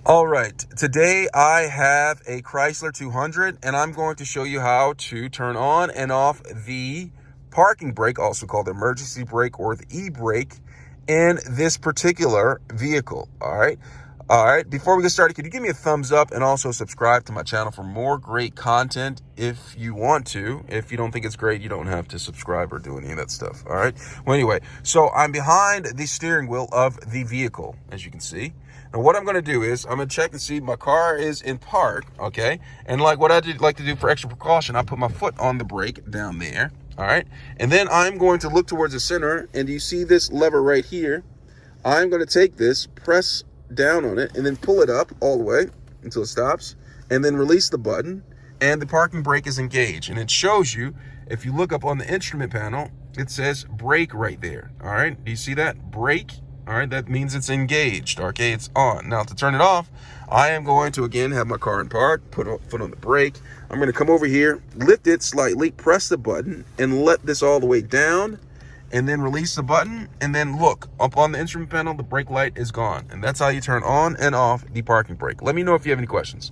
All right, today I have a Chrysler 200 and I'm going to show you how to turn on and off the parking brake, also called the emergency brake or the e-brake, in this particular vehicle. All right, before we get started, could you give me a thumbs up and also subscribe to my channel for more great content if you want to. If you don't think it's great, you don't have to subscribe or do any of that stuff. All right, well, anyway, so I'm behind the steering wheel of the vehicle, as you can see. Now, what I'm going to do is I'm going to check and see my car is in park, okay? And like what I like to do for extra precaution, I put my foot on the brake down there, all right? And then I'm going to look towards the center, and you see this lever right here? I'm going to take this, press down on it, and then pull it up all the way until it stops, and then release the button, and the parking brake is engaged. And it shows you, if you look up on the instrument panel, it says brake right there, all right? Do you see that? Brake. All right, that means it's engaged, okay? It's on. Now, to turn it off, I am going to, again, have my car in park, put a foot on the brake. I'm going to come over here, lift it slightly, press the button, and let this all the way down, and then release the button, and then look, up on the instrument panel, the brake light is gone. And that's how you turn on and off the parking brake. Let me know if you have any questions.